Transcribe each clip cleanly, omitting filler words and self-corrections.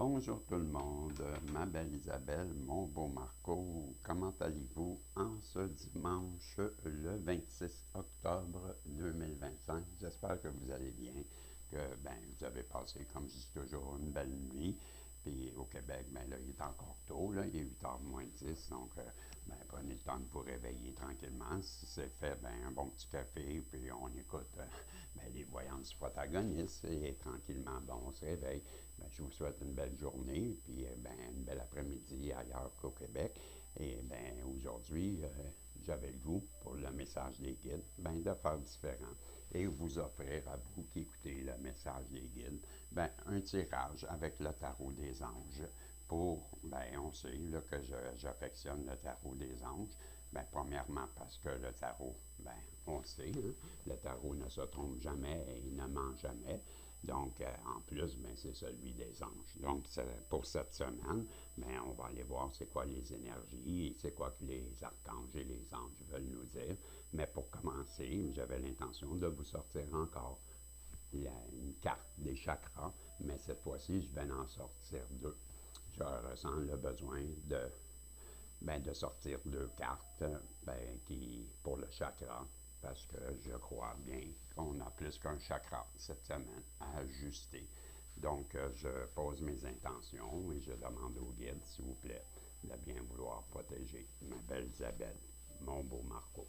Bonjour tout le monde, ma belle Isabelle, mon beau Marco, comment allez-vous en ce dimanche le 26 octobre 2025? J'espère que vous allez bien, que vous avez passé, comme je dis toujours, une belle nuit. Puis au Québec, là, il est encore tôt, là, il est 8h moins 10, donc prenez le temps de vous réveiller tranquillement. Si c'est fait, un bon petit café, puis on écoute les voyances protagonistes, et tranquillement, on se réveille. Je vous souhaite une belle journée, puis une belle après-midi ailleurs qu'au Québec. Et aujourd'hui, j'avais le goût, pour le message des guides, de faire différent et vous offrir à vous qui écoutez le message des guides, un tirage avec le tarot des anges pour, on sait là, que j'affectionne le tarot des anges. Premièrement, parce que le tarot, on sait, hein, le tarot ne se trompe jamais et il ne ment jamais. Donc, en plus, c'est celui des anges. Donc, pour cette semaine, on va aller voir c'est quoi les énergies, c'est quoi que les archanges et les anges veulent nous dire. Mais pour commencer, j'avais l'intention de vous sortir encore une carte des chakras, mais cette fois-ci, je vais en sortir deux. Je ressens le besoin de sortir deux cartes pour le chakra, parce que je crois bien qu'on a plus qu'un chakra cette semaine à ajuster. Donc, je pose mes intentions et je demande au guide, s'il vous plaît, de bien vouloir protéger ma belle Isabelle, mon beau Marco,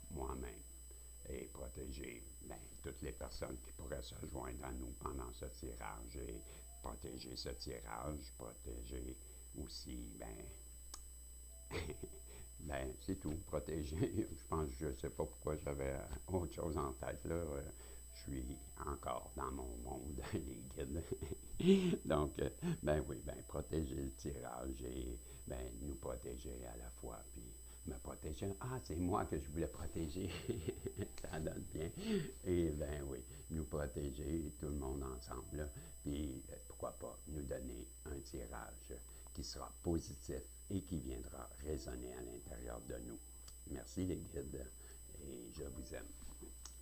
moi-même, et protéger toutes les personnes qui pourraient se joindre à nous pendant ce tirage et protéger ce tirage, protéger aussi, c'est tout, protéger. Je pense, je ne sais pas pourquoi j'avais autre chose en tête, là. Je suis encore dans mon monde, les guides. Donc, oui, protéger le tirage et nous protéger à la fois, puis me protéger. Ah, c'est moi que je voulais protéger. Ça donne bien. Et oui, nous protéger tout le monde ensemble, là. Puis pourquoi pas nous donner un tirage qui sera positif et qui viendra résonner à l'intérieur de nous. Merci les guides et je vous aime.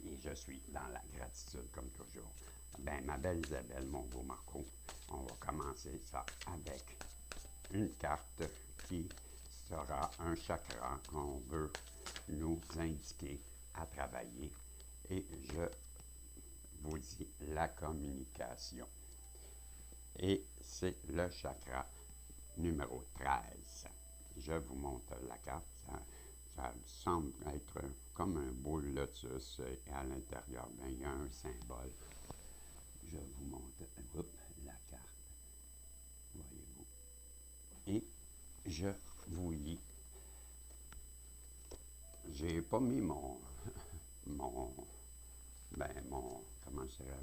Et je suis dans la gratitude comme toujours. Ma belle Isabelle, mon beau Marco, on va commencer ça avec une carte qui sera un chakra qu'on veut nous indiquer à travailler. Et je vous dis la communication. Et c'est le chakra numéro 13. Je vous montre la carte. Ça semble être comme un boule lotus et à l'intérieur, il y a un symbole. Je vous montre la carte. Voyez-vous. Et je vous lis. J'ai pas mis mon comment je dirais,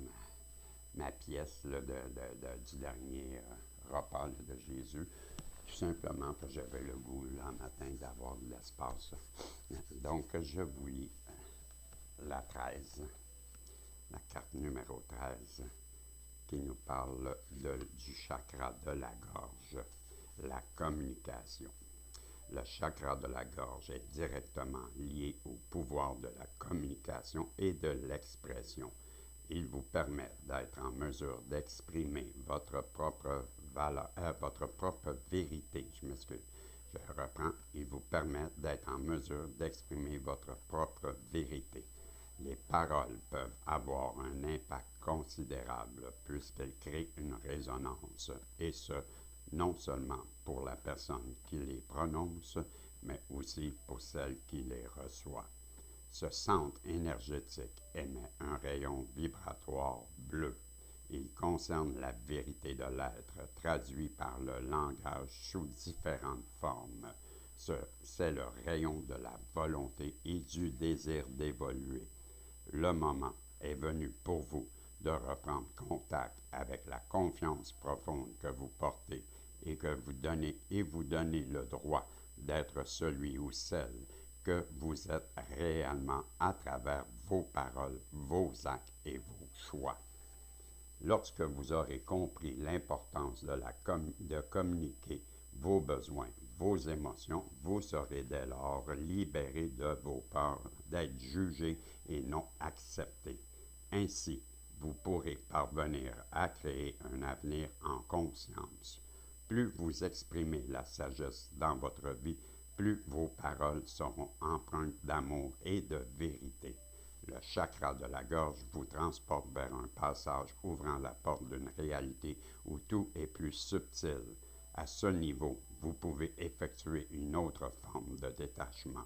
ma pièce là, du dernier repas là, de Jésus, tout simplement parce que j'avais le goût le matin d'avoir de l'espace. Donc, je vous lis la 13, la carte numéro 13, qui nous parle du chakra de la gorge, la communication. Le chakra de la gorge est directement lié au pouvoir de la communication et de l'expression. Il vous permet d'être en mesure d'exprimer votre propre valeur, votre propre vérité. Je m'excuse. Je reprends. Il vous permet d'être en mesure d'exprimer votre propre vérité. Les paroles peuvent avoir un impact considérable puisqu'elles créent une résonance, et ce, non seulement pour la personne qui les prononce, mais aussi pour celle qui les reçoit. Ce centre énergétique émet un rayon vibratoire bleu. Il concerne la vérité de l'être, traduit par le langage sous différentes formes. C'est le rayon de la volonté et du désir d'évoluer. Le moment est venu pour vous de reprendre contact avec la confiance profonde que vous portez et que vous donnez le droit d'être celui ou celle que vous êtes réellement à travers vos paroles, vos actes et vos choix. Lorsque vous aurez compris l'importance de communiquer vos besoins, vos émotions, vous serez dès lors libéré de vos peurs d'être jugé et non accepté. Ainsi, vous pourrez parvenir à créer un avenir en conscience. Plus vous exprimez la sagesse dans votre vie, plus vos paroles seront empreintes d'amour et de vérité. Le chakra de la gorge vous transporte vers un passage ouvrant la porte d'une réalité où tout est plus subtil. À ce niveau, vous pouvez effectuer une autre forme de détachement,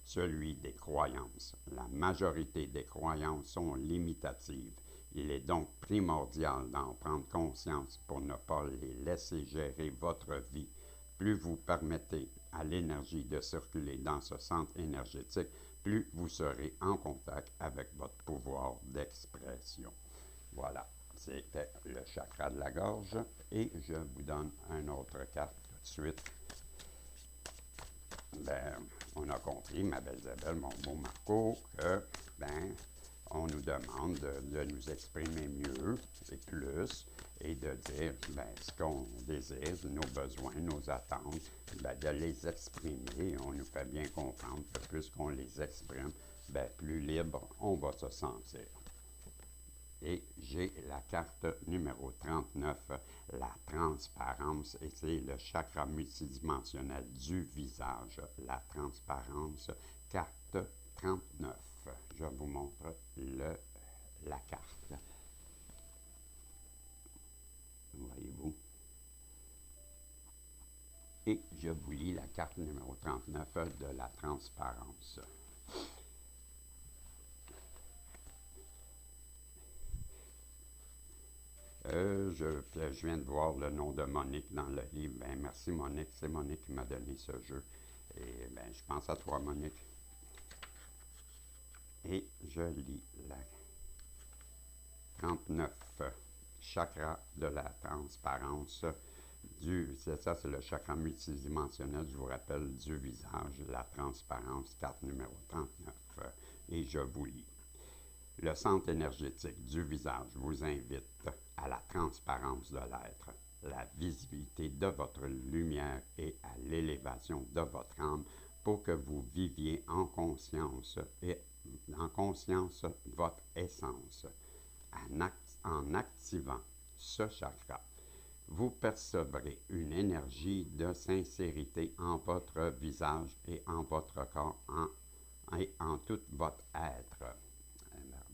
celui des croyances. La majorité des croyances sont limitatives. Il est donc primordial d'en prendre conscience pour ne pas les laisser gérer votre vie. Plus vous permettez à l'énergie de circuler dans ce centre énergétique, plus vous serez en contact avec votre pouvoir d'expression. Voilà, c'était le chakra de la gorge et je vous donne une autre carte tout de suite. On a compris, ma belle Isabelle, mon beau Marco, que on nous demande de nous exprimer mieux et plus et de dire ce qu'on désire, nos besoins, nos attentes, de les exprimer. On nous fait bien comprendre que plus qu'on les exprime, plus libre on va se sentir. Et j'ai la carte numéro 39, la transparence, et c'est le chakra multidimensionnel du visage, la transparence, carte 39. Je vous montre la carte. Voyez-vous? Et je vous lis la carte numéro 39 de la transparence. Je viens de voir le nom de Monique dans le livre. Merci Monique, c'est Monique qui m'a donné ce jeu. Et je pense à toi Monique. Et je lis la 39, chakra de la transparence. C'est le chakra multidimensionnel, je vous rappelle, du visage, la transparence, carte numéro 39. Et je vous lis. Le centre énergétique du visage vous invite à la transparence de l'être, la visibilité de votre lumière et à l'élévation de votre âme pour que vous viviez en conscience votre essence. En activant ce chakra, vous percevrez une énergie de sincérité en votre visage et en votre corps et en tout votre être.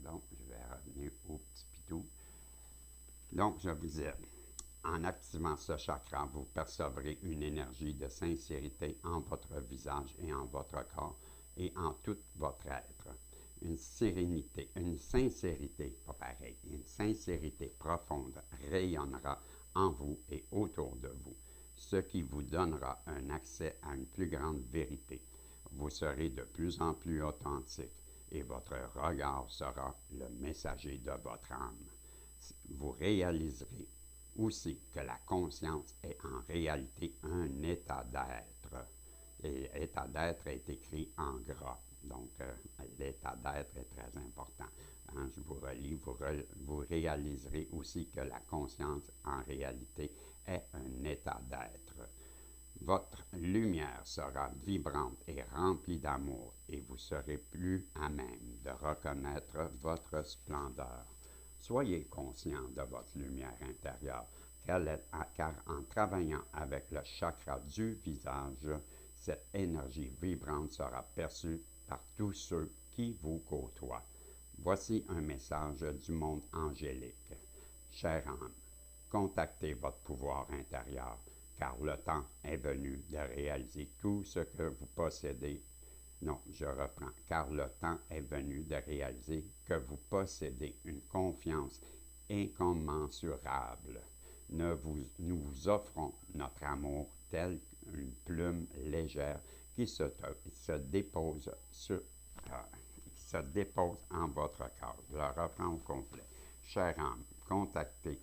Pardon, je vais revenir au petit pitou. Donc, je vous disais, en activant ce chakra, vous percevrez une énergie de sincérité en votre visage et en votre corps et en tout votre être. Une sérénité, une sincérité, pas pareil, une sincérité profonde rayonnera en vous et autour de vous, ce qui vous donnera un accès à une plus grande vérité. Vous serez de plus en plus authentique et votre regard sera le messager de votre âme. Vous réaliserez aussi que la conscience est en réalité un état d'être. Et l'état d'être est écrit en gras. Donc, l'état d'être est très important. Je vous relis, vous réaliserez aussi que la conscience en réalité est un état d'être. Votre lumière sera vibrante et remplie d'amour et vous serez plus à même de reconnaître votre splendeur. Soyez conscient de votre lumière intérieure, car en travaillant avec le chakra du visage, cette énergie vibrante sera perçue par tous ceux qui vous côtoient. Voici un message du monde angélique. Chère âme, contactez votre pouvoir intérieur, car le temps est venu de réaliser tout ce que vous possédez. Non, je reprends, car le temps est venu de réaliser que vous possédez une confiance incommensurable. Nous vous offrons notre amour tel une plume légère qui se dépose en votre cœur. Je le reprends au complet. Chère âme, contactez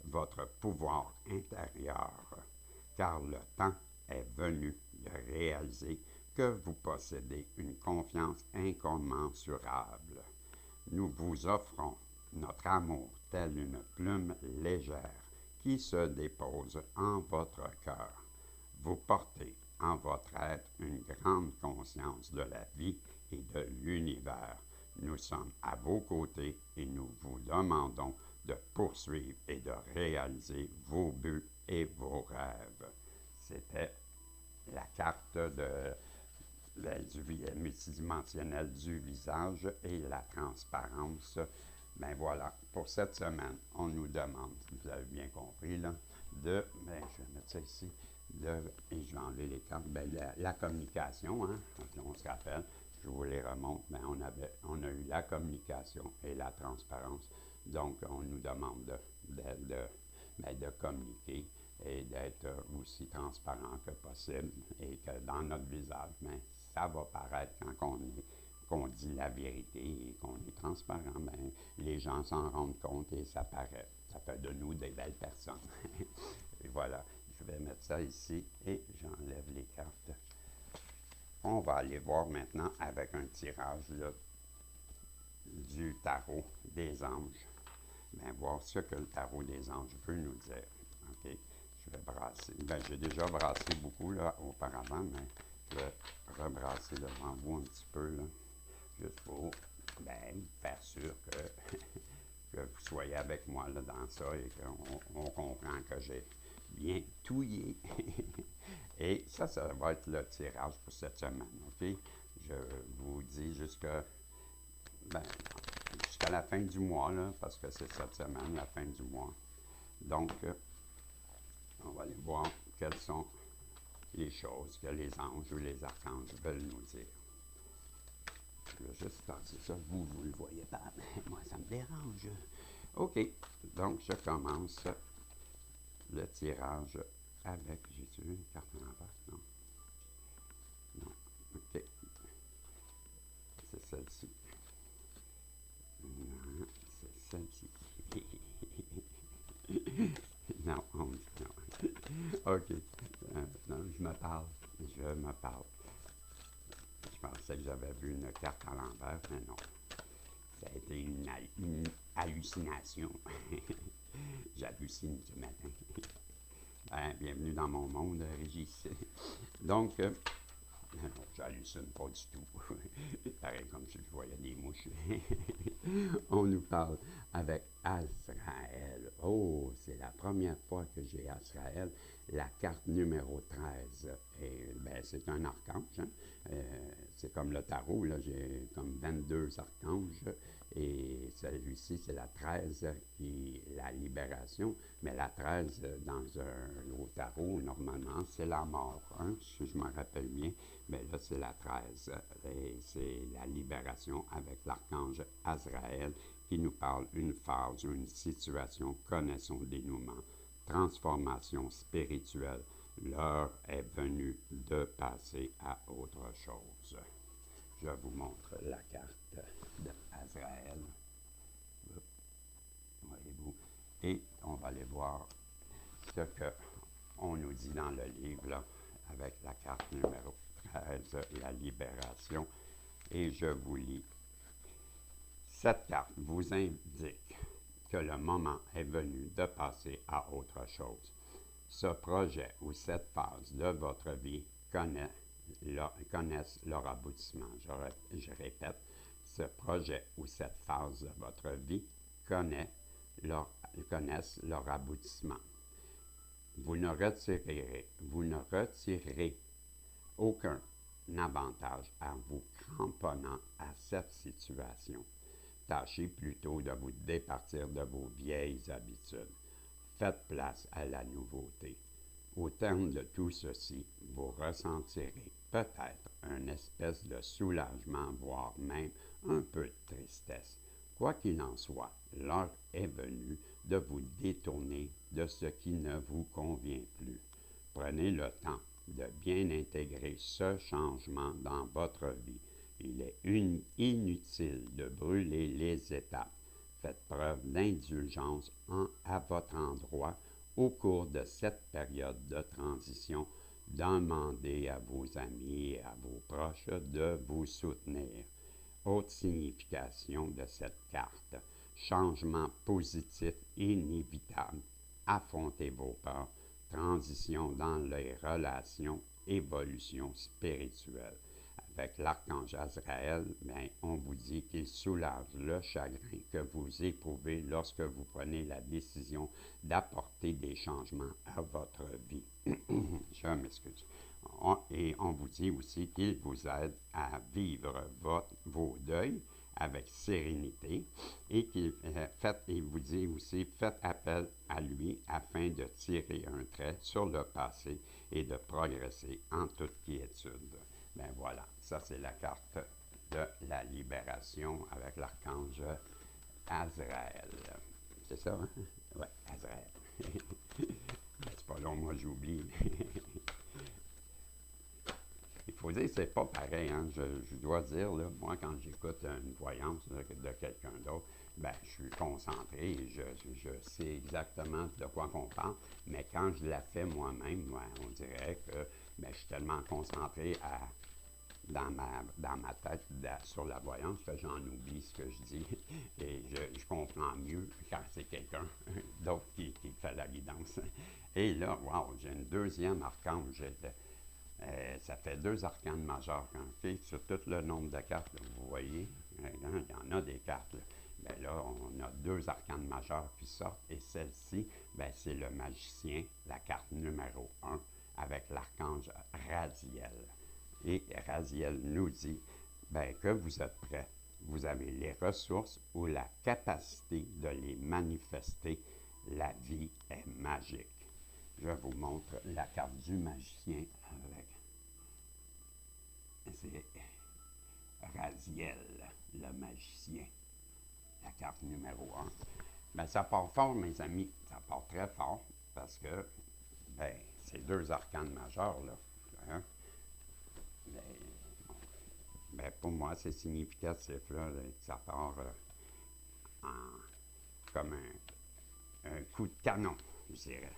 votre pouvoir intérieur, car le temps est venu de réaliser que vous possédez une confiance incommensurable. Nous vous offrons notre amour tel une plume légère qui se dépose en votre cœur. Vous portez en votre être une grande conscience de la vie et de l'univers. Nous sommes à vos côtés et nous vous demandons de poursuivre et de réaliser vos buts et vos rêves. C'était la carte du multidimensionnel du visage et la transparence. Ben voilà, pour cette semaine, on nous demande, vous avez bien compris, là, je vais mettre ça ici, et je vais enlever les cartes, la communication, hein, on se rappelle, je vous les remonte, on a eu la communication et la transparence, donc on nous demande de communiquer et d'être aussi transparent que possible et que dans notre visage, ça va paraître qu'on dit la vérité et qu'on est transparent, les gens s'en rendent compte et ça paraît. Ça fait de nous des belles personnes. Et voilà, je vais mettre ça ici et j'enlève les cartes. On va aller voir maintenant avec un tirage là, du tarot des anges. Voir ce que le tarot des anges veut nous dire. OK? Je vais brasser. J'ai déjà brassé beaucoup là, auparavant, mais je vais rebrasser devant vous un petit peu, là, juste pour faire sûr que vous soyez avec moi là, dans ça et qu'on comprend que j'ai bien touillé. Et ça va être le tirage pour cette semaine. OK? Je vous dis jusqu'à la fin du mois, là, parce que c'est cette semaine, la fin du mois. Donc, on va aller voir quelles sont les choses que les anges ou les archanges veulent nous dire. Je vais juste passer ça. Vous ne le voyez pas, mais moi, ça me dérange. OK. Donc, je commence le tirage avec... J'ai-tu une carte en l'envers? Non. Non. OK. C'est celle-ci. Non, c'est celle-ci. Non, non. OK. Non, je me parle. Je pensais que j'avais vu une carte à l'envers, mais non. Ça a été une hallucination. J'hallucine ce matin. Bienvenue dans mon monde, Régis. Donc, j'hallucine pas du tout. Pareil comme si je voyais des mouches. On nous parle avec Azraël. Oh, c'est la première fois que j'ai Azraël. La carte numéro 13. Et, c'est un archange. Hein? C'est comme le tarot. Là, j'ai comme 22 archanges. Et celui-ci, c'est la 13 qui est la libération. Mais la 13, dans au tarot, normalement, c'est la mort. Hein? Si je me rappelle bien. Mais là, c'est la 13. Et c'est la libération avec l'archange Azraël qui nous parle une phase, une situation, connaît son dénouement, transformation spirituelle. L'heure est venue de passer à autre chose. Je vous montre la carte d'Azraël. Voyez-vous? Et on va aller voir ce qu'on nous dit dans le livre là, avec la carte numéro 13, la libération. Et je vous lis. Cette carte vous indique que le moment est venu de passer à autre chose. Ce projet ou cette phase de votre vie connaissent leur aboutissement. Je répète, ce projet ou cette phase de votre vie connaissent leur aboutissement. Vous ne retirerez aucun avantage en vous cramponnant à cette situation. Tâchez plutôt de vous départir de vos vieilles habitudes. Faites place à la nouveauté. Au terme de tout ceci, vous ressentirez peut-être une espèce de soulagement, voire même un peu de tristesse. Quoi qu'il en soit, l'heure est venue de vous détourner de ce qui ne vous convient plus. Prenez le temps de bien intégrer ce changement dans votre vie. Il est inutile de brûler les étapes. Faites preuve d'indulgence à votre endroit au cours de cette période de transition. Demandez à vos amis et à vos proches de vous soutenir. Autre signification de cette carte. Changement positif inévitable. Affrontez vos peurs. Transition dans les relations. Évolution spirituelle. Fait que l'archange Azraël, bien, on vous dit qu'il soulage le chagrin que vous éprouvez lorsque vous prenez la décision d'apporter des changements à votre vie. Je m'excuse. Et on vous dit aussi qu'il vous aide à vivre vos deuils avec sérénité et il vous dit aussi faites appel à lui afin de tirer un trait sur le passé et de progresser en toute quiétude. Ben voilà, ça c'est la carte de la libération avec l'archange Azraël. C'est ça, hein? Oui, Azraël. C'est pas long, moi j'oublie. Il faut dire que c'est pas pareil, hein? Je dois dire, là, moi quand j'écoute une voyance de quelqu'un d'autre, ben, je suis concentré, je sais exactement de quoi on parle, mais quand je la fais moi-même, ben, on dirait que ben, je suis tellement concentré dans ma tête sur la voyance que j'en oublie ce que je dis et je comprends mieux quand c'est quelqu'un d'autre qui fait la guidance. Et là, wow, j'ai une deuxième archange. Ça fait deux arcanes majeures quand sur tout le nombre de cartes, là, vous voyez, il y en a des cartes. Là. Bien là, on a deux arcanes majeures qui sortent et celle-ci, bien, c'est le magicien, la carte numéro 1 avec l'archange Raziel. Et Raziel nous dit bien, que vous êtes prêts, vous avez les ressources ou la capacité de les manifester. La vie est magique. Je vous montre la carte du magicien avec. C'est Raziel, le magicien, la carte numéro 1. Ben, ça part fort, mes amis. Ça part très fort parce que ben, c'est deux arcanes majeurs, là. Hein? Ben, pour moi, c'est significatif, là, ça part comme un coup de canon, je dirais.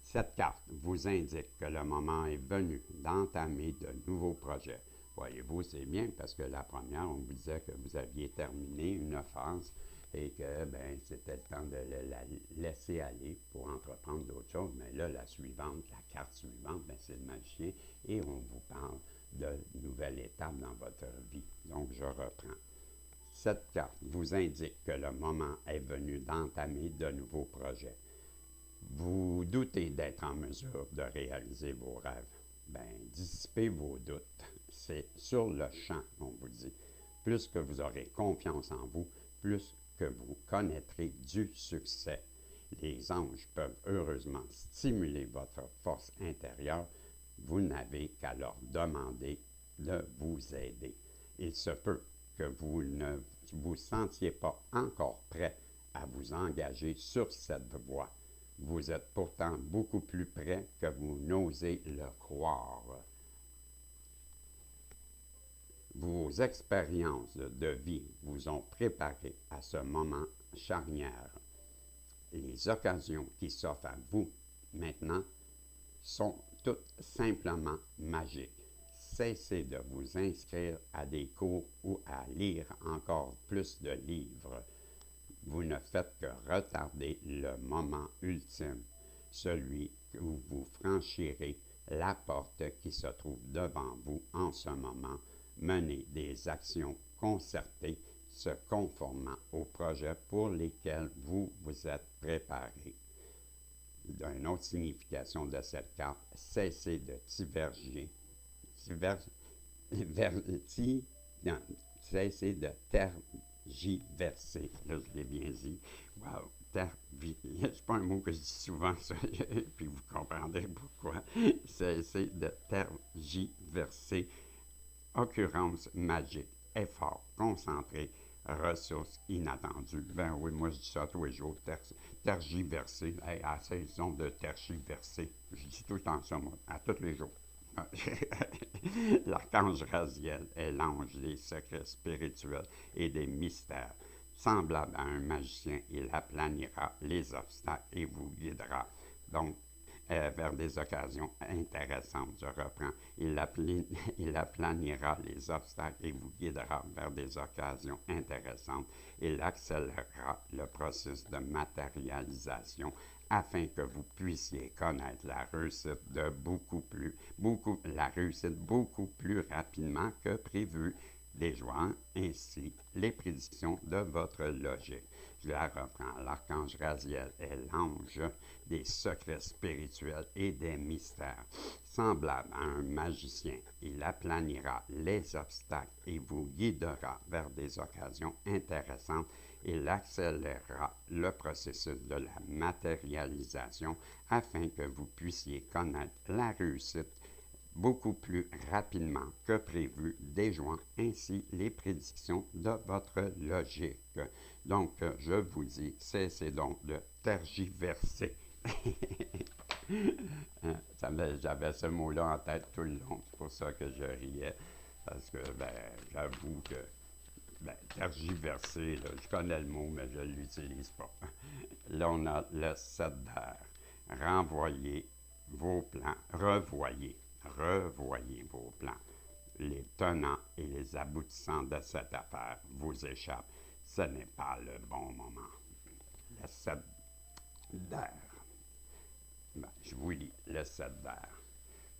Cette carte vous indique que le moment est venu d'entamer de nouveaux projets. Voyez-vous, c'est bien parce que la première, on vous disait que vous aviez terminé une phase et que ben, c'était le temps de la laisser aller pour entreprendre d'autres choses. Mais là, la suivante, la carte suivante, ben, c'est le magicien et on vous parle de nouvelles étapes dans votre vie. Donc, je reprends. Cette carte vous indique que le moment est venu d'entamer de nouveaux projets. Vous doutez d'être en mesure de réaliser vos rêves. Bien, dissipez vos doutes. C'est sur le champ, on vous dit. Plus que vous aurez confiance en vous, plus que vous connaîtrez du succès. Les anges peuvent heureusement stimuler votre force intérieure. Vous n'avez qu'à leur demander de vous aider. Il se peut que vous ne vous sentiez pas encore prêt à vous engager sur cette voie. Vous êtes pourtant beaucoup plus près que vous n'osez le croire. Vos expériences de vie vous ont préparé à ce moment charnière. Les occasions qui s'offrent à vous maintenant sont toutes simplement magiques. Cessez de vous inscrire à des cours ou à lire encore plus de livres. Vous ne faites que retarder le moment ultime, celui où vous franchirez la porte qui se trouve devant vous en ce moment. Menez des actions concertées, se conformant aux projets pour lesquels vous vous êtes préparé. Une autre signification de cette carte, cessez de cessez de tergiverser. Là, je l'ai bien dit. Wow, c'est pas un mot que je dis souvent, ça, puis vous comprendrez pourquoi. Cessez de tergiverser. Occurrence magique, effort concentré, ressources inattendues. Ben oui, moi je dis ça tous les jours, tergiverser. Hey, à saison de tergiverser. Je dis tout le temps ça, moi, à tous les jours. L'archange Raziel est l'ange des secrets spirituels et des mystères. Semblable à un magicien, il aplanira les obstacles et vous guidera. Donc, vers des occasions intéressantes. Je reprends. Il aplanira les obstacles et vous guidera vers des occasions intéressantes. Il accélérera le processus de matérialisation afin que vous puissiez connaître la réussite beaucoup plus rapidement que prévu, déjouant ainsi les prédictions de votre logique. Je la reprends. L'archange Raziel est l'ange des secrets spirituels et des mystères. Semblable à un magicien, il aplanira les obstacles et vous guidera vers des occasions intéressantes. Il accélérera le processus de la matérialisation afin que vous puissiez connaître la réussite beaucoup plus rapidement que prévu, déjouant ainsi les prédictions de votre logique. Donc, je vous dis, cessez donc de tergiverser. J'avais ce mot-là en tête tout le long, c'est pour ça que je riais, parce que, j'avoue que, tergiverser, là, je connais le mot, mais je ne l'utilise pas. Là, on a le 7 d'air. Renvoyez vos plans, revoyez vos plans. Les tenants et les aboutissants de cette affaire vous échappent. Ce n'est pas le bon moment. Le 7 d'air. Je vous lis le 7 d'air.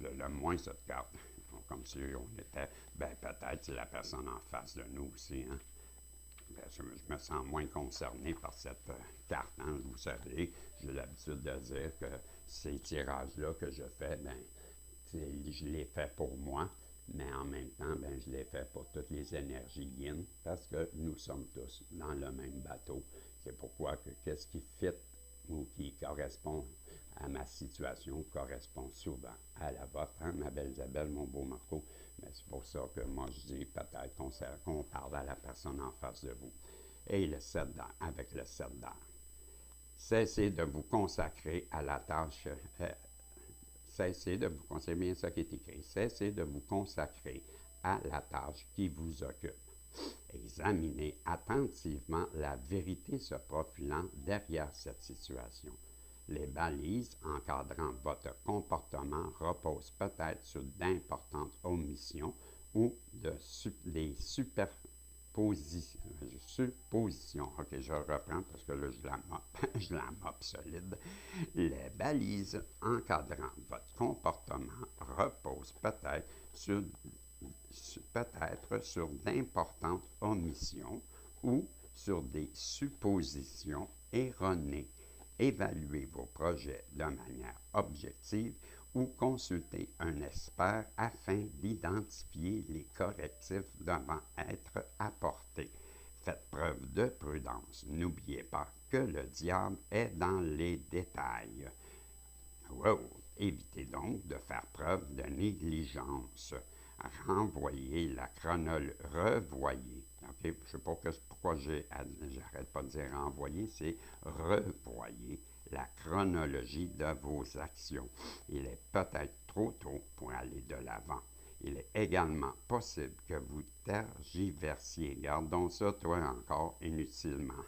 Le moins cette carte. Comme si on était, peut-être c'est la personne en face de nous aussi. Hein? Je me sens moins concerné par cette carte. Hein? Vous savez, j'ai l'habitude de dire que ces tirages-là que je fais, je les fais pour moi, mais en même temps, je les fais pour toutes les énergies yin, parce que nous sommes tous dans le même bateau. C'est pourquoi que qu'est-ce qui fit ou qui correspond à ma situation correspond souvent à la vôtre, hein, ma belle Isabelle, mon beau Marco. Mais c'est pour ça que moi je dis peut-être qu'on parle à la personne en face de vous. Et le 7 d'air, avec le 7 d'air. Cessez de vous consacrer à la tâche. Cessez de vous consacrer, bien ça qui est écrit. Cessez de vous consacrer à la tâche qui vous occupe. Examinez attentivement la vérité se profilant derrière cette situation. Les balises encadrant votre comportement reposent peut-être sur d'importantes omissions ou des suppositions. OK, je reprends parce que là, je la moppe solide. Les balises encadrant votre comportement reposent peut-être sur d'importantes omissions ou sur des suppositions erronées. Évaluez vos projets de manière objective ou consultez un expert afin d'identifier les correctifs devant être apportés. Faites preuve de prudence. N'oubliez pas que le diable est dans les détails. Wow! Évitez donc de faire preuve de négligence. Renvoyez la chronologie. Revoyez. Okay? Je ne sais pas pourquoi j'arrête pas de dire renvoyer, c'est revoyez la chronologie de vos actions. Il est peut-être trop tôt pour aller de l'avant. Il est également possible que vous tergiversiez. Gardons ça, toi, encore inutilement.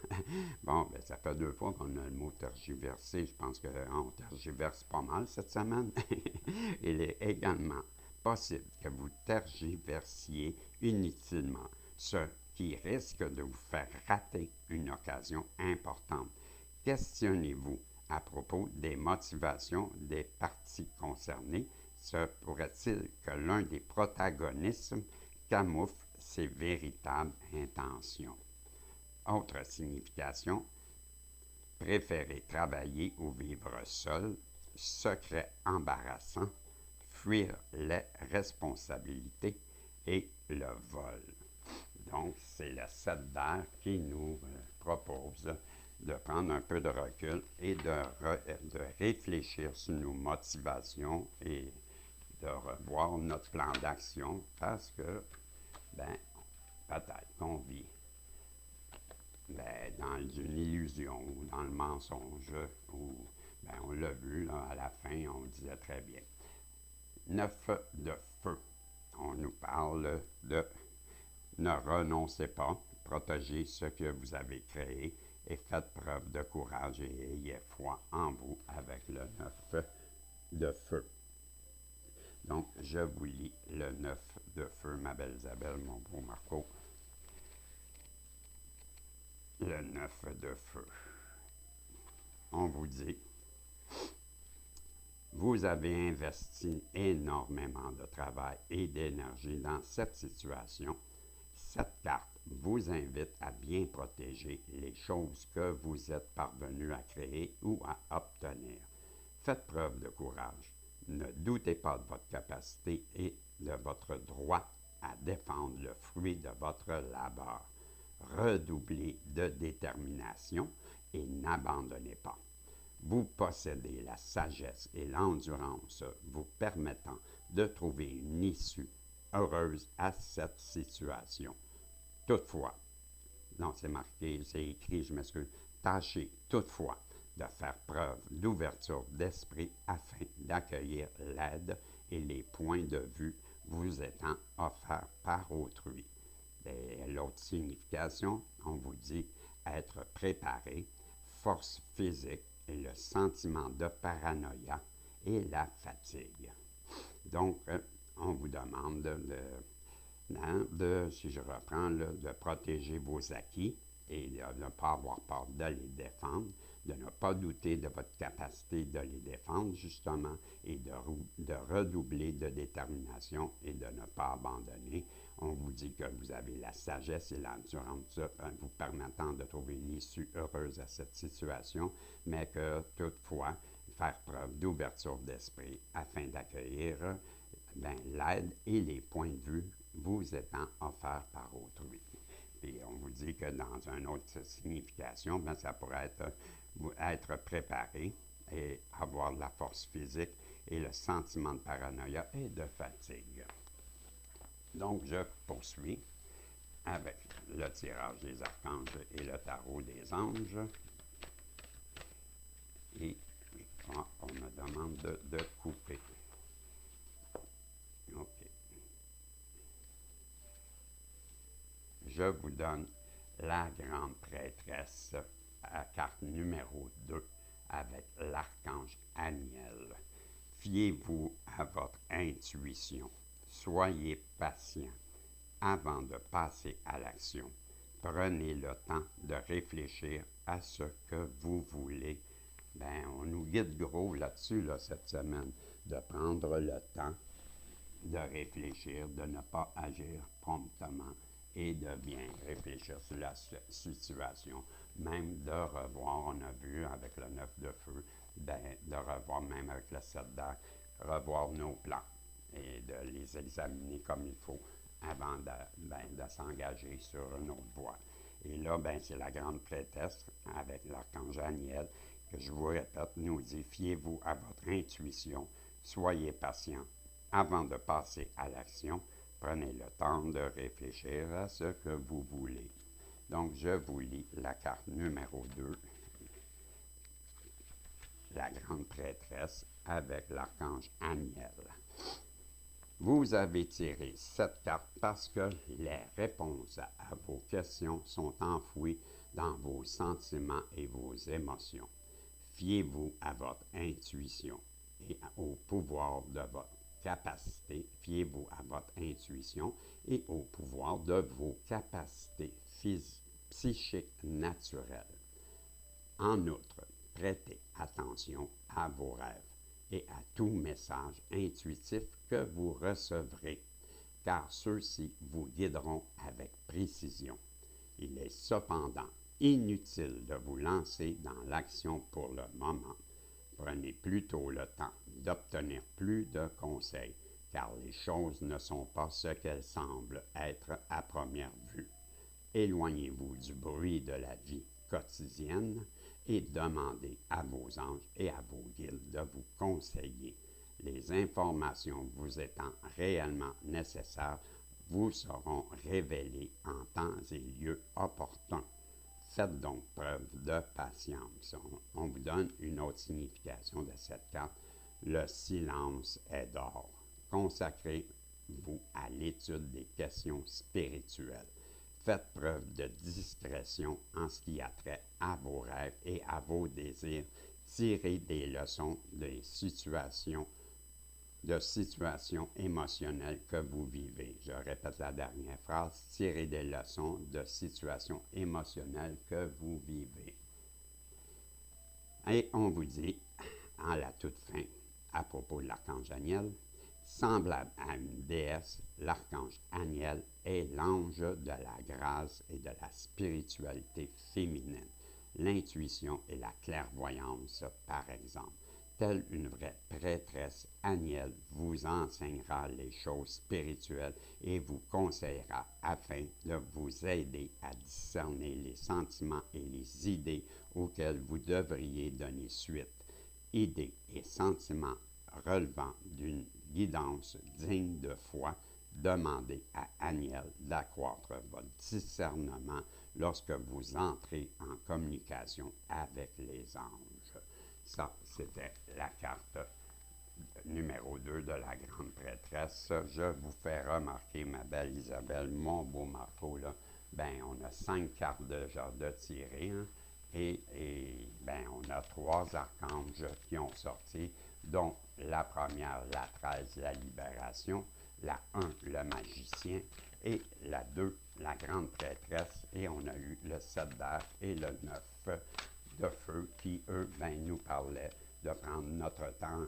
Bon, ça fait 2 fois qu'on a le mot tergiverser. Je pense qu'on tergiverse pas mal cette semaine. Il est également possible que vous tergiversiez inutilement, ce qui risque de vous faire rater une occasion importante. Questionnez-vous à propos des motivations des parties concernées. Se pourrait-il que l'un des protagonistes camoufle ses véritables intentions? Autre signification, préférez travailler ou vivre seul, secret embarrassant, fuir les responsabilités et le vol. Donc, c'est le 7 d'air qui nous propose de prendre un peu de recul et de réfléchir sur nos motivations et de revoir notre plan d'action parce que, peut-être qu'on vit dans une illusion ou dans le mensonge ou, on l'a vu, là, à la fin, on disait très bien. 9 de feu. On nous parle de ne renoncez pas, protégez ce que vous avez créé et faites preuve de courage et ayez foi en vous avec le 9 de feu. Donc, je vous lis le 9 de feu, ma belle Isabelle, mon beau Marco. Le 9 de feu. On vous dit, Vous avez investi énormément de travail et d'énergie dans cette situation. Cette carte vous invite à bien protéger les choses que vous êtes parvenu à créer ou à obtenir. Faites preuve de courage. Ne doutez pas de votre capacité et de votre droit à défendre le fruit de votre labeur. Redoublez de détermination et n'abandonnez pas. Vous possédez la sagesse et l'endurance vous permettant de trouver une issue heureuse à cette situation. Toutefois, non, c'est marqué, c'est écrit, je m'excuse, tâchez toutefois de faire preuve d'ouverture d'esprit afin d'accueillir l'aide et les points de vue vous étant offerts par autrui. Et l'autre signification, on vous dit être préparé, force physique et le sentiment de paranoïa et la fatigue. Donc, on vous demande si je reprends, de protéger vos acquis et de ne pas avoir peur de les défendre, de ne pas douter de votre capacité de les défendre, justement, et de redoubler de détermination et de ne pas abandonner. On vous dit que vous avez la sagesse et l'endurance vous permettant de trouver l'issue heureuse à cette situation, mais que toutefois, faire preuve d'ouverture d'esprit afin d'accueillir l'aide et les points de vue vous étant offerts par autrui. Puis on vous dit que dans une autre signification, ça pourrait être préparé et avoir de la force physique et le sentiment de paranoïa et de fatigue. Donc, je poursuis avec le tirage des archanges et le tarot des anges. Et on me demande de couper. OK. Je vous donne la grande prêtresse à carte numéro 2 avec l'archange Aniel. Fiez-vous à votre intuition. Soyez patient avant de passer à l'action. Prenez le temps de réfléchir à ce que vous voulez. On nous guide gros là-dessus cette semaine, de prendre le temps de réfléchir, de ne pas agir promptement et de bien réfléchir sur la situation. Même de revoir, on a vu avec le 9 de feu, de revoir même avec le 7 d'air, revoir nos plans et de les examiner comme il faut avant de s'engager sur une autre voie. Et là, c'est la grande prêtresse avec l'archange Aniel que je vous répète, nous dit, fiez-vous à votre intuition, soyez patient. Avant de passer à l'action, prenez le temps de réfléchir à ce que vous voulez. Donc, je vous lis la carte numéro 2, la grande prêtresse avec l'archange Aniel. Vous avez tiré cette carte parce que les réponses à vos questions sont enfouies dans vos sentiments et vos émotions. Fiez-vous à votre intuition et au pouvoir de votre capacité. Fiez-vous à votre intuition et au pouvoir de vos capacités psychiques naturelles. En outre, prêtez attention à vos rêves et à tout message intuitif que vous recevrez, car ceux-ci vous guideront avec précision. Il est cependant inutile de vous lancer dans l'action pour le moment. Prenez plutôt le temps d'obtenir plus de conseils, car les choses ne sont pas ce qu'elles semblent être à première vue. Éloignez-vous du bruit de la vie quotidienne et demandez à vos anges et à vos guides de vous conseiller. Les informations vous étant réellement nécessaires vous seront révélées en temps et lieu opportun. Faites donc preuve de patience. On vous donne une autre signification de cette carte. Le silence est d'or. Consacrez-vous à l'étude des questions spirituelles. Faites preuve de discrétion en ce qui a trait à vos rêves et à vos désirs. Tirez des leçons des situations émotionnelles que vous vivez. Je répète la dernière phrase. Tirez des leçons de situations émotionnelles que vous vivez. Et on vous dit, en la toute fin, à propos de l'archange Aniel, semblable à une déesse, l'archange Aniel est l'ange de la grâce et de la spiritualité féminine, l'intuition et la clairvoyance, par exemple. Telle une vraie prêtresse, Aniel vous enseignera les choses spirituelles et vous conseillera afin de vous aider à discerner les sentiments et les idées auxquels vous devriez donner suite. Idées et sentiments relevant d'une guidance digne de foi, demandez à Aniel d'accroître votre discernement lorsque vous entrez en communication avec les anges. Ça, c'était la carte numéro 2 de la grande prêtresse. Je vous fais remarquer, ma belle Isabelle, mon beau Marco, là, ben, on a 5 cartes déjà de tirées, hein, et ben, on a 3 archanges qui ont sorti, dont la première, la 13, la libération, la 1, le magicien, et la 2, la grande prêtresse, et on a eu le 7 d'air et le 9 de feu qui, eux, ben, nous parlaient de prendre notre temps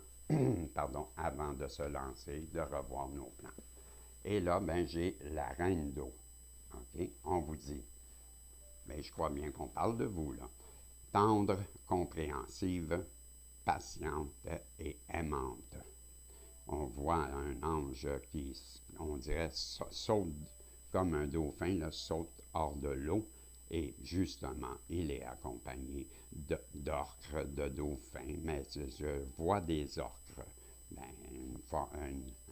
pardon, avant de se lancer, de revoir nos plans. Et là, ben, j'ai la reine d'eau. OK? On vous dit, mais je crois bien qu'on parle de vous, là. Tendre, compréhensive, patiente et aimante. On voit un ange qui, on dirait, saute comme un dauphin, là, saute hors de l'eau. Et justement, il est accompagné d'orques, de dauphins, mais je vois des orques. Ben,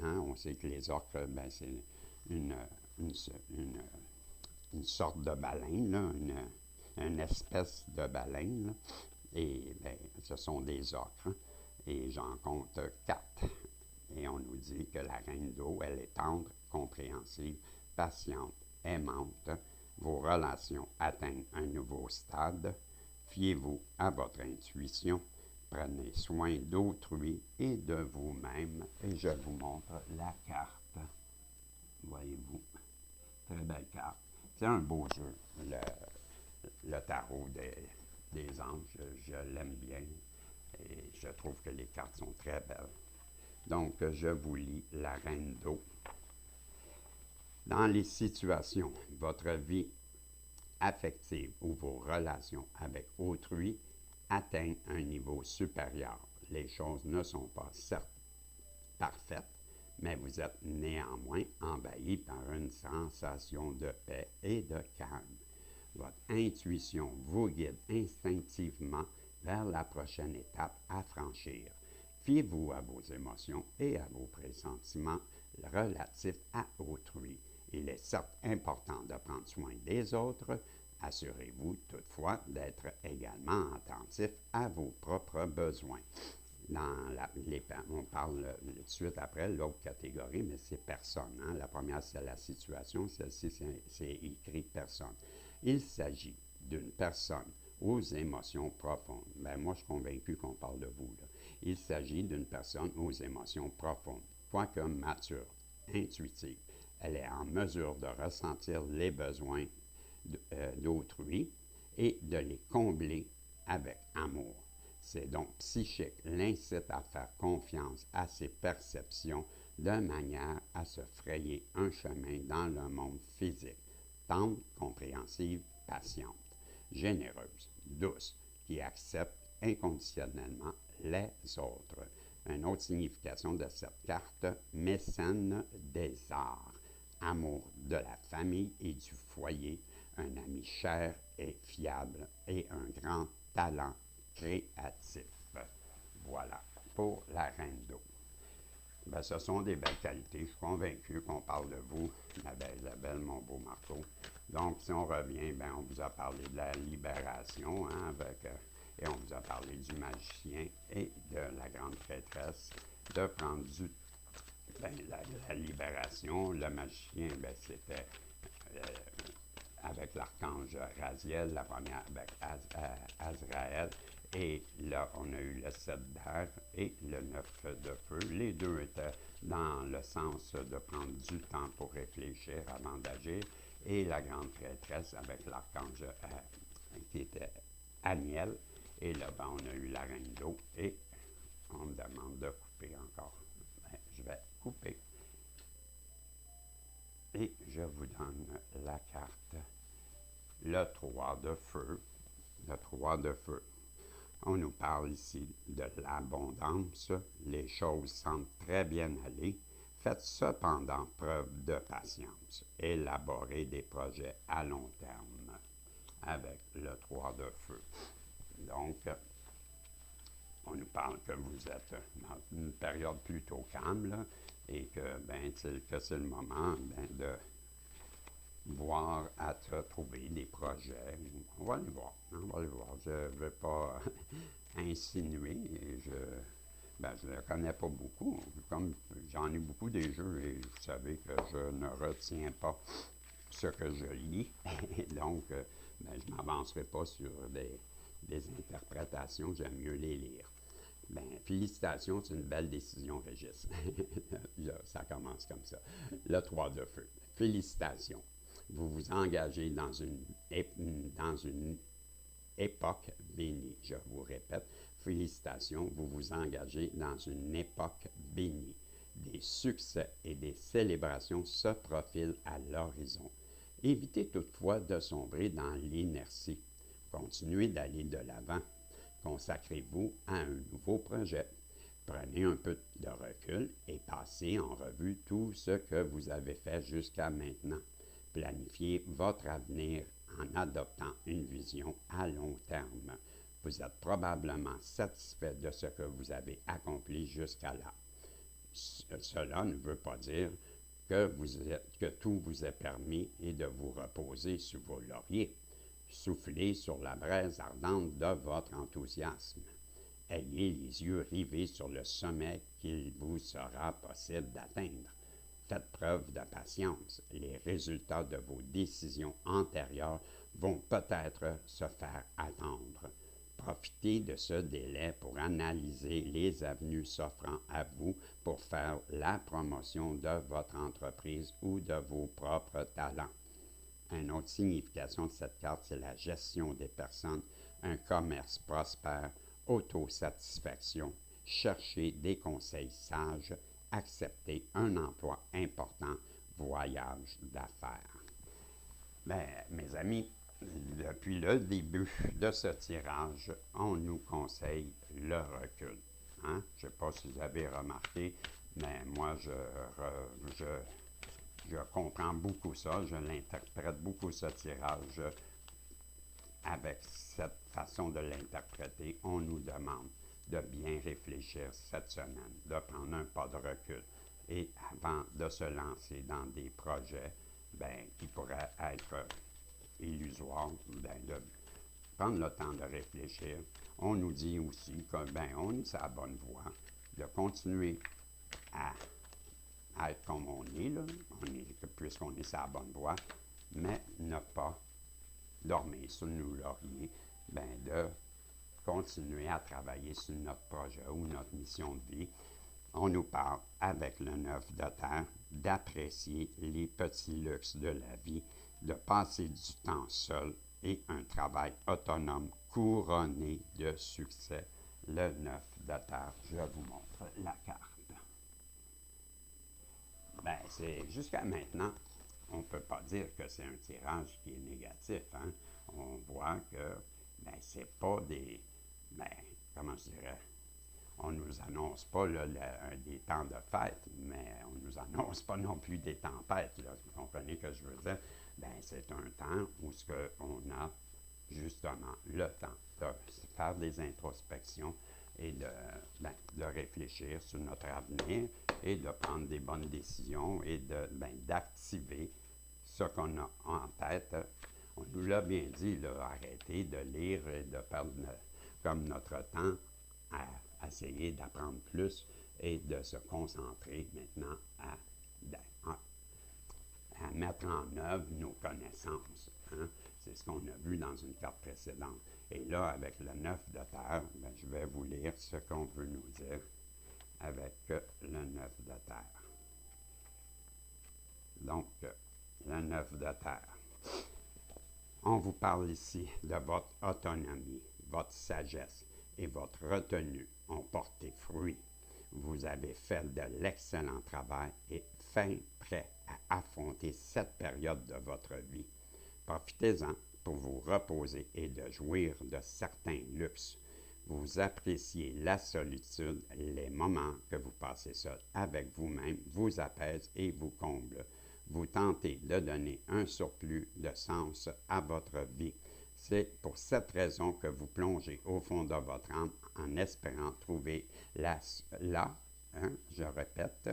on sait que les orques, ben, c'est une, une, une sorte de baleine, là, une espèce de baleine. Là. Et ben, ce sont des orques. Hein, et j'en compte 4. Et on nous dit que la reine d'eau, elle est tendre, compréhensive, patiente, aimante. Vos relations atteignent un nouveau stade. Fiez-vous à votre intuition. Prenez soin d'autrui et de vous-même. Et je vous montre la carte. Voyez-vous, très belle carte. C'est un beau jeu, le tarot des anges. Je l'aime bien et je trouve que les cartes sont très belles. Donc, je vous lis la reine d'eau. Dans les situations, votre vie affective ou vos relations avec autrui atteignent un niveau supérieur. Les choses ne sont pas certes parfaites, mais vous êtes néanmoins envahi par une sensation de paix et de calme. Votre intuition vous guide instinctivement vers la prochaine étape à franchir. Fiez-vous à vos émotions et à vos pressentiments relatifs à autrui. Il est certes important de prendre soin des autres. Assurez-vous toutefois d'être également attentif à vos propres besoins. On parle tout de suite après l'autre catégorie, mais c'est personne. Hein? La première, c'est la situation. Celle-ci, c'est écrit personne. Il s'agit d'une personne aux émotions profondes. Ben, moi, je suis convaincu qu'on parle de vous. Là. Il s'agit d'une personne aux émotions profondes, quoique mature, intuitive. Elle est en mesure de ressentir les besoins d'autrui et de les combler avec amour. C'est donc psychique, l'incite à faire confiance à ses perceptions de manière à se frayer un chemin dans le monde physique. Tendre, compréhensive, patiente, généreuse, douce, qui accepte inconditionnellement les autres. Une autre signification de cette carte, mécène des arts, amour de la famille et du foyer, un ami cher et fiable et un grand talent créatif. Voilà pour la reine d'eau. Ben, ce sont des belles qualités. Je suis convaincu qu'on parle de vous, ma belle Isabelle, mon beau Marco. Donc, si on revient, ben, on vous a parlé de la libération, hein, et on vous a parlé du magicien et de la grande prêtresse, de prendre la libération. Le magicien, ben, c'était avec l'archange Raziel, la première avec Azraël. Et là, on a eu le 7 d'air et le 9 de feu. Les deux étaient dans le sens de prendre du temps pour réfléchir avant d'agir. Et la grande prêtresse avec l'archange qui était Aniel. Et là, ben, on a eu la reine d'eau et On me demande de couper encore. Ben, je vais couper. Et je vous donne la carte. Le 3 de feu. Le 3 de feu. On nous parle ici de l'abondance. Les choses semblent très bien aller. Faites cependant preuve de patience. Élaborez des projets à long terme avec le 3 de feu. Donc, on nous parle que vous êtes dans une période plutôt calme là, et que, c'est le moment de voir à te trouver des projets. On va les voir. On va les voir. Je ne veux pas insinuer. Je ne le connais pas beaucoup. Comme j'en ai beaucoup des jeux et vous savez que je ne retiens pas ce que je lis. Donc, je ne m'avancerai pas sur des interprétations. J'aime mieux les lire. Félicitations, c'est une belle décision, Régis. Ça commence comme ça. Le 3 de feu. Félicitations. Vous vous engagez dans une époque bénie. Je vous répète, félicitations, vous vous engagez dans une époque bénie. Des succès et des célébrations se profilent à l'horizon. Évitez toutefois de sombrer dans l'inertie. Continuez d'aller de l'avant. Consacrez-vous à un nouveau projet. Prenez un peu de recul et passez en revue tout ce que vous avez fait jusqu'à maintenant. Planifiez votre avenir en adoptant une vision à long terme. Vous êtes probablement satisfait de ce que vous avez accompli jusqu'à là. Cela ne veut pas dire que tout vous est permis et de vous reposer sur vos lauriers. Soufflez sur la braise ardente de votre enthousiasme. Ayez les yeux rivés sur le sommet qu'il vous sera possible d'atteindre. Faites preuve de patience. Les résultats de vos décisions antérieures vont peut-être se faire attendre. Profitez de ce délai pour analyser les avenues s'offrant à vous pour faire la promotion de votre entreprise ou de vos propres talents. Une autre signification de cette carte, c'est la gestion des personnes, un commerce prospère, autosatisfaction, chercher des conseils sages, accepter un emploi important, voyage d'affaires. Mes amis, depuis le début de ce tirage, on nous conseille le recul. Je ne sais pas si vous avez remarqué, mais moi, je comprends beaucoup ça, je l'interprète beaucoup ce tirage avec cette façon de l'interpréter. On nous demande de bien réfléchir cette semaine, de prendre un pas de recul et avant de se lancer dans des projets qui pourraient être illusoires, de prendre le temps de réfléchir. On nous dit aussi qu'on est sur la bonne voie, de continuer à être comme on est, là, puisqu'on est sur la bonne voie, mais ne pas dormir sur nos lauriers, de continuer à travailler sur notre projet ou notre mission de vie. On nous parle, avec le 9 de terre, d'apprécier les petits luxes de la vie, de passer du temps seul et un travail autonome couronné de succès. Le 9 de terre, je vous montre la carte. Jusqu'à maintenant, on ne peut pas dire que c'est un tirage qui est négatif. On voit que c'est pas des... comment je dirais? On ne nous annonce pas des temps de fête, mais on ne nous annonce pas non plus des tempêtes. Là. Vous comprenez ce que je veux dire? C'est un temps où on a justement le temps de faire des introspections et de réfléchir sur notre avenir et de prendre des bonnes décisions et d'activer ce qu'on a en tête. On nous l'a bien dit, là, arrêter de lire et de perdre comme notre temps à essayer d'apprendre plus et de se concentrer maintenant à mettre en œuvre nos connaissances. C'est ce qu'on a vu dans une carte précédente. Et là, avec le 9 de terre, je vais vous lire ce qu'on veut nous dire avec le 9 de terre. Donc, le 9 de terre. On vous parle ici de votre autonomie, votre sagesse et votre retenue ont porté fruit. Vous avez fait de l'excellent travail et fin prêt à affronter cette période de votre vie. Profitez-en pour vous reposer et de jouir de certains luxes. Vous appréciez la solitude, les moments que vous passez seul avec vous-même vous apaisent et vous comblent. Vous tentez de donner un surplus de sens à votre vie. C'est pour cette raison que vous plongez au fond de votre âme en espérant trouver je répète,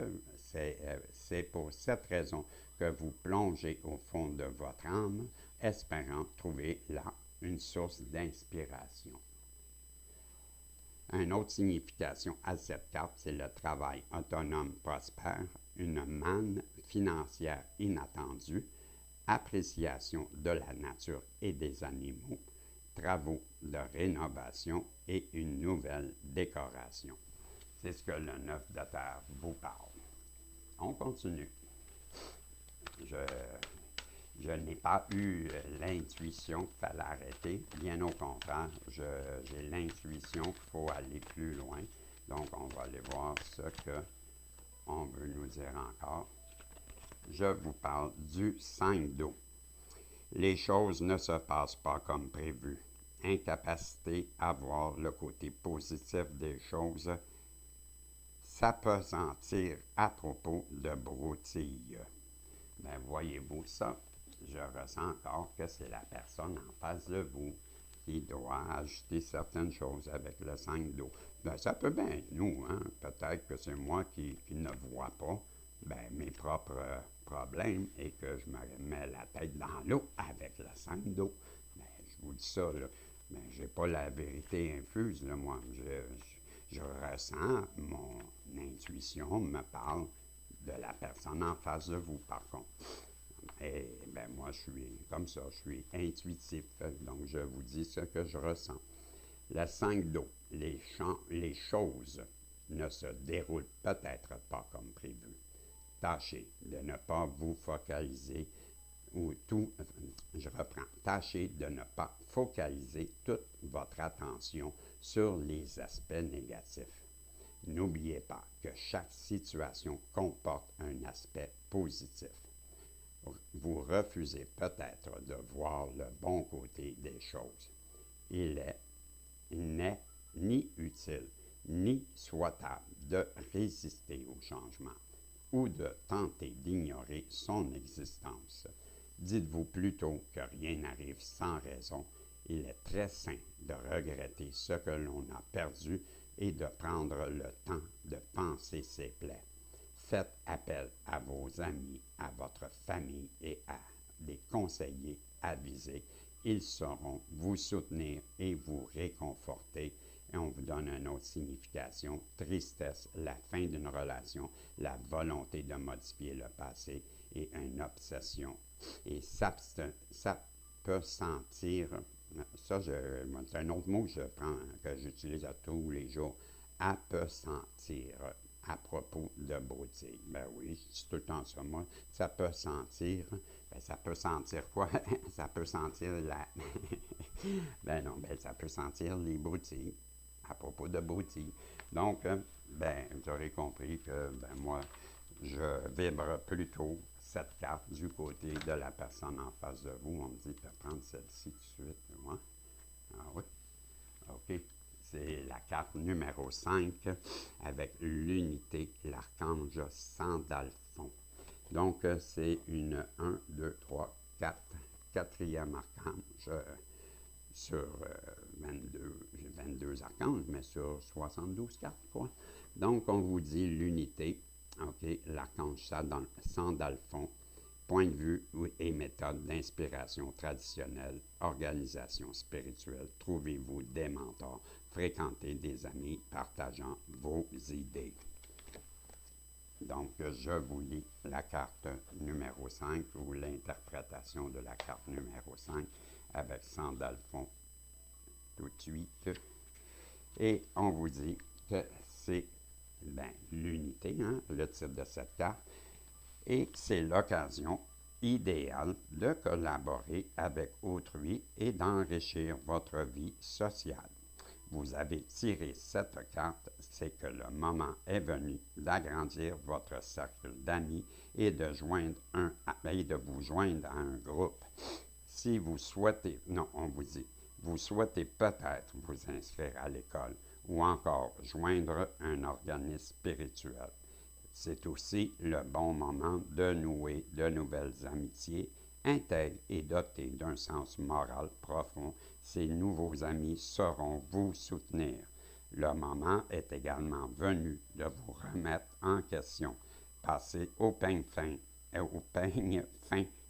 c'est pour cette raison que vous plongez au fond de votre âme, espérant trouver là une source d'inspiration. Une autre signification à cette carte, c'est le travail autonome prospère, une manne financière inattendue, appréciation de la nature et des animaux, travaux de rénovation et une nouvelle décoration. C'est ce que le 9 de terre vous parle. On continue. Je n'ai pas eu l'intuition qu'il fallait arrêter. Bien au contraire, j'ai l'intuition qu'il faut aller plus loin. Donc, on va aller voir ce qu'on veut nous dire encore. Je vous parle du 5 d'eau. Les choses ne se passent pas comme prévu. Incapacité à voir le côté positif des choses, s'appesantir à propos de broutilles. Ben, voyez-vous ça? Je ressens encore que c'est la personne en face de vous qui doit ajouter certaines choses avec le 5 d'eau. Ben, ça peut bien être nous, hein? Peut-être que c'est moi qui ne vois pas mes propres problèmes et que je me mets la tête dans l'eau avec le 5 d'eau. Ben, je vous dis ça, là. Ben, je n'ai pas la vérité infuse, là, moi. Je ressens, mon intuition me parle de la personne en face de vous, par contre. Et moi, je suis comme ça, je suis intuitif, donc je vous dis ce que je ressens. Le 5 d'eau, les choses ne se déroulent peut-être pas comme prévu. Tâchez de ne pas vous focaliser tâchez de ne pas focaliser toute votre attention sur les aspects négatifs. N'oubliez pas que chaque situation comporte un aspect positif. Vous refusez peut-être de voir le bon côté des choses. Il n'est ni utile ni souhaitable de résister au changement ou de tenter d'ignorer son existence. Dites-vous plutôt que rien n'arrive sans raison. Il est très sain de regretter ce que l'on a perdu et de prendre le temps de penser ses plaies. Faites appel à vos amis, à votre famille et à des conseillers avisés. Ils sauront vous soutenir et vous réconforter. Et on vous donne une autre signification. Tristesse, la fin d'une relation, la volonté de modifier le passé et une obsession. Et ça peut sentir, c'est un autre mot que j'utilise à tous les jours, appesantir à propos de broutilles. Ben oui, c'est tout le temps ça, moi. Ça peut sentir, ça peut sentir quoi? Ça peut sentir ça peut sentir les broutilles, à propos de broutilles. Donc, vous aurez compris que, moi, je vibre plutôt cette carte du côté de la personne en face de vous. On me dit de prendre celle-ci tout de suite. Ouais. Ah oui? OK. C'est la carte numéro 5 avec l'unité, l'archange Sandalphon. Donc, c'est une 1, 2, 3, 4, quatrième archange sur 22 archanges, mais sur 72 cartes, quoi. Donc, on vous dit l'unité, OK, l'archange Sandalphon, point de vue et méthode d'inspiration traditionnelle, organisation spirituelle, trouvez-vous des mentors, fréquentez des amis partageant vos idées. Donc, je vous lis la carte numéro 5 ou l'interprétation de la carte numéro 5 avec Sandalphon tout de suite. Et on vous dit que c'est l'unité, hein, le titre de cette carte, et c'est l'occasion idéale de collaborer avec autrui et d'enrichir votre vie sociale. vous avez tiré cette carte, c'est que le moment est venu d'agrandir votre cercle d'amis et de vous joindre à un groupe. Si vous souhaitez, non, on vous dit, vous souhaitez peut-être vous inscrire à l'école ou encore joindre un organisme spirituel. C'est aussi le bon moment de nouer de nouvelles amitiés intègres et dotées d'un sens moral profond. Ces nouveaux amis sauront vous soutenir. Le moment est également venu de vous remettre en question. Passez au peigne fin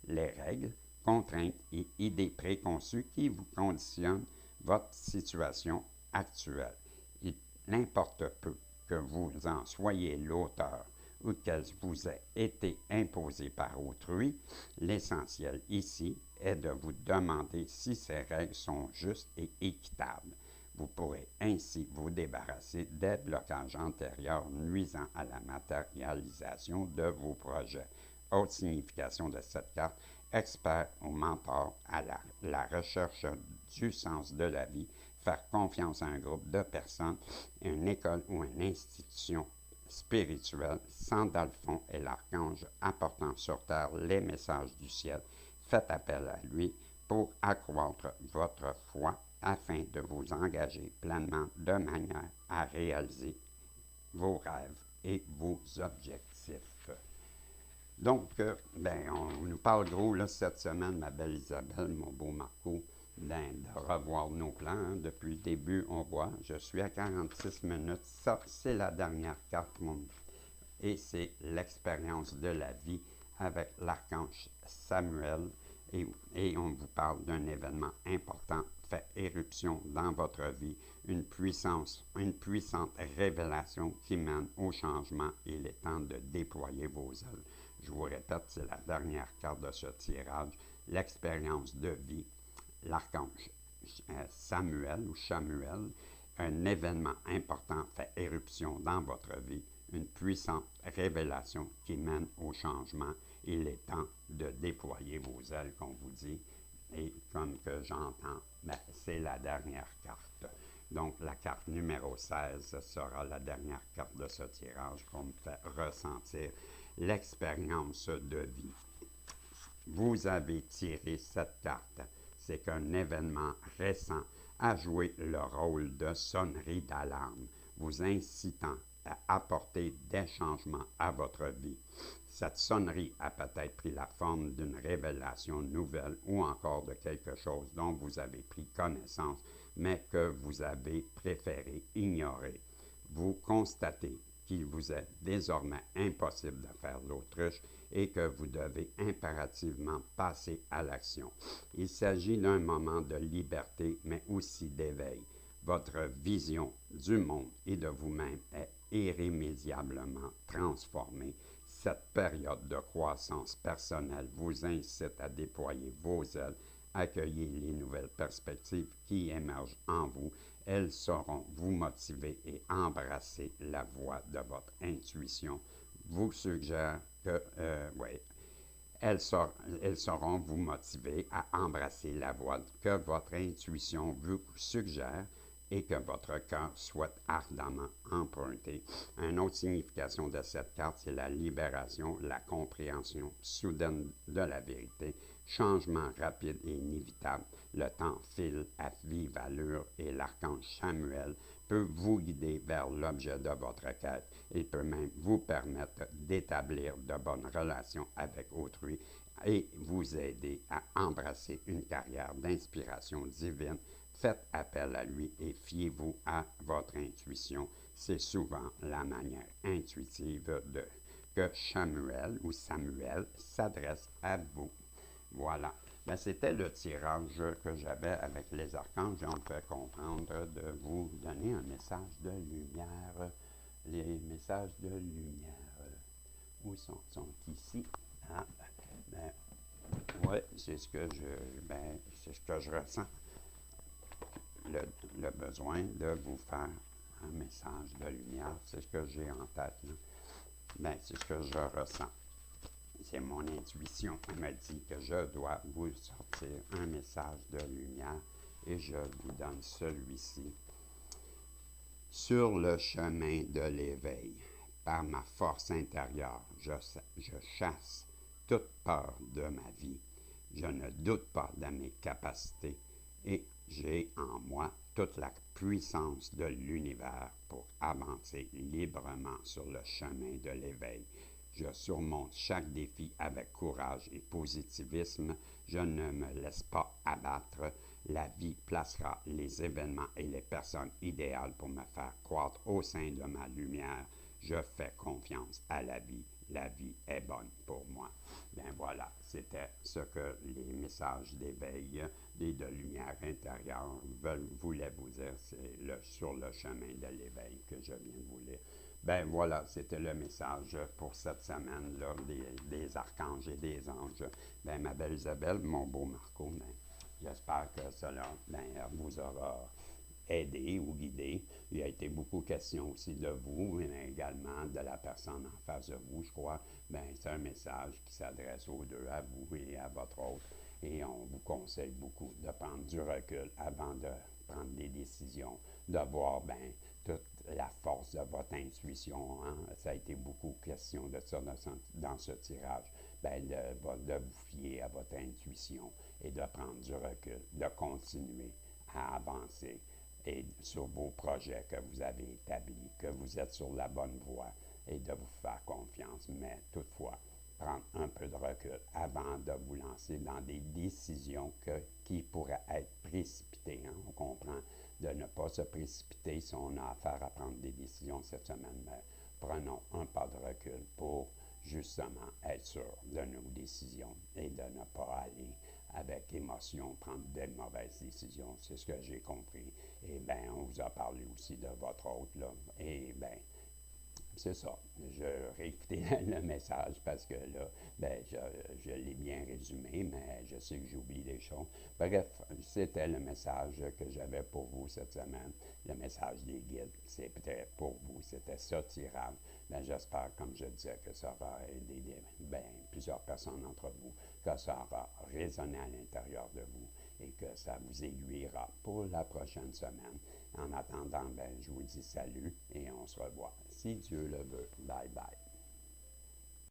les règles, contraintes et idées préconçues qui vous conditionnent votre situation actuelle. Il importe peu que vous en soyez l'auteur ou qu'elles vous aient été imposées par autrui, l'essentiel ici est de vous demander si ces règles sont justes et équitables. Vous pourrez ainsi vous débarrasser des blocages antérieurs nuisant à la matérialisation de vos projets. Autre signification de cette carte, expert ou mentor à la recherche du sens de la vie, faire confiance à un groupe de personnes, une école ou une institution spirituelle. Sandalphon est l'archange apportant sur terre les messages du ciel. Faites appel à lui pour accroître votre foi afin de vous engager pleinement de manière à réaliser vos rêves et vos objectifs. Donc, on nous parle gros là, cette semaine, ma belle Isabelle, mon beau Marco, de revoir nos plans. Hein. Depuis le début, on voit. Je suis à 46 minutes. Ça, c'est la dernière carte, et c'est l'expérience de la vie avec l'archange Samuel. Et on vous parle d'un événement important fait éruption dans votre vie, une puissante révélation qui mène au changement. Il est temps de déployer vos ailes. Je vous répète, c'est la dernière carte de ce tirage, l'expérience de vie, l'archange Samuel ou Chamuel, un événement important fait éruption dans votre vie, une puissante révélation qui mène au changement. Il est temps de déployer vos ailes, qu'on vous dit, et comme que j'entends, c'est la dernière carte. Donc, la carte numéro 16 sera la dernière carte de ce tirage qu'on me fait ressentir l'expérience de vie. Vous avez tiré cette carte. C'est qu'un événement récent a joué le rôle de sonnerie d'alarme, vous incitant à apporter des changements à votre vie. Cette sonnerie a peut-être pris la forme d'une révélation nouvelle ou encore de quelque chose dont vous avez pris connaissance, mais que vous avez préféré ignorer. Vous constatez qu'il vous est désormais impossible de faire l'autruche et que vous devez impérativement passer à l'action. Il s'agit d'un moment de liberté, mais aussi d'éveil. Votre vision du monde et de vous-même est irrémédiablement transformée. Cette période de croissance personnelle vous incite à déployer vos ailes, accueillir les nouvelles perspectives qui émergent en vous. Elles sauront vous motiver et embrasser la voie de votre intuition. Vous suggère que, elles sauront vous motiver à embrasser la voie que votre intuition vous suggère et que votre cœur souhaite ardemment emprunter. Une autre signification de cette carte, c'est la libération, la compréhension soudaine de la vérité, changement rapide et inévitable. Le temps file à vive allure et l'archange Samuel peut vous guider vers l'objet de votre quête. Il peut même vous permettre d'établir de bonnes relations avec autrui et vous aider à embrasser une carrière d'inspiration divine. Faites appel à lui et fiez-vous à votre intuition. C'est souvent la manière intuitive que Samuel s'adresse à vous. Voilà. C'était le tirage que j'avais avec les archanges et on me fait comprendre de vous donner un message de lumière. Les messages de lumière, où sont ici? Ah, c'est ce que je ressens. Le besoin de vous faire un message de lumière, c'est ce que j'ai en tête. C'est ce que je ressens. C'est mon intuition qui me dit que je dois vous sortir un message de lumière et je vous donne celui-ci. Sur le chemin de l'éveil, par ma force intérieure, je chasse toute peur de ma vie. Je ne doute pas de mes capacités et j'ai en moi toute la puissance de l'univers pour avancer librement sur le chemin de l'éveil. Je surmonte chaque défi avec courage et positivisme. Je ne me laisse pas abattre. La vie placera les événements et les personnes idéales pour me faire croître au sein de ma lumière. Je fais confiance à la vie. La vie est bonne pour moi. Bien voilà, c'était ce que les messages d'éveil et de lumière intérieure voulaient vous dire. C'est sur le chemin de l'éveil que je viens de vous lire. Ben voilà, c'était le message pour cette semaine là, des archanges et des anges. Ben ma belle Isabelle, mon beau Marco, ben, j'espère que cela vous aura aidé ou guidé. Il a été beaucoup question aussi de vous, mais également de la personne en face de vous, je crois. Ben, c'est un message qui s'adresse aux deux, à vous et à votre autre. Et on vous conseille beaucoup de prendre du recul avant de prendre des décisions, de voir ben, toute la force de votre intuition. Hein? Ça a été beaucoup question de ça dans ce tirage. Ben, de vous fier à votre intuition et de prendre du recul, de continuer à avancer et sur vos projets que vous avez établis, que vous êtes sur la bonne voie et de vous faire confiance, mais toutefois, prendre un peu de recul avant de vous lancer dans des décisions qui pourraient être précipitées. Hein? On comprend de ne pas se précipiter si on a affaire à prendre des décisions cette semaine, mais prenons un pas de recul pour justement être sûr de nos décisions et de ne pas aller avec émotion prendre des mauvaises décisions. C'est ce que j'ai compris. Et bien, on vous a parlé aussi de votre hôte, là. Et bien, c'est ça. Je réécoutais le message parce que là, ben, je l'ai bien résumé, mais je sais que j'oublie des choses. Bref, c'était le message que j'avais pour vous cette semaine. Le message des guides, c'était pour vous. C'était ça, tirage. Ben, j'espère, comme je disais, que ça aura aidé plusieurs personnes d'entre vous, que ça aura résonné à l'intérieur de vous et que ça vous aiguillera pour la prochaine semaine. En attendant, ben, je vous dis salut et on se revoit si Dieu le veut. Bye bye.